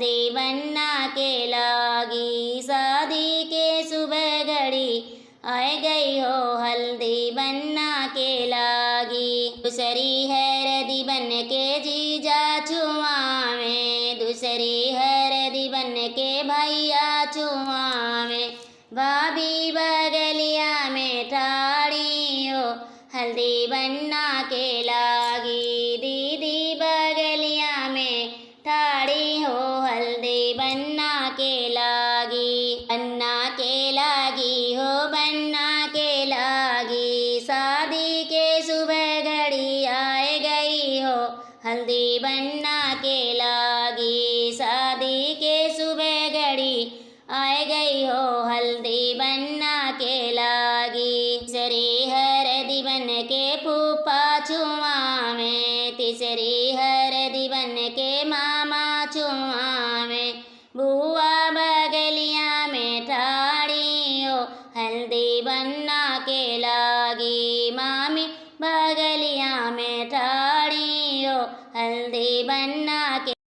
हल्दी बनना के लागी, शादी के सुबह घड़ी आए गई हो हल्दी बनना के लागी। दूसरी हरदी बन के जीजा चुमावे, दूसरी हरदी बन के भैया चुमावे। भाभी बगलिया में ठाड़ी हो हल्दी बनना के लागी, दीदी बगलिया में ठाड़ी हो हल्दी बनना के लागी। बनना के लागी हो बनना के लागी, शादी के सुबह घड़ी आए गई हो हल्दी बनना के लागी, शादी के सुबह घड़ी आए गई हो हल्दी बनना के लागी। तीसरी हरदी बन के फूफा चुमावे, तीसरी हरदी बन के मामा चुमावे। बुआ बगलिया में ठाड़ी हो हल्दी बनना के लागी, मामी बगलिया में ठाड़ी हो हल्दी बनना के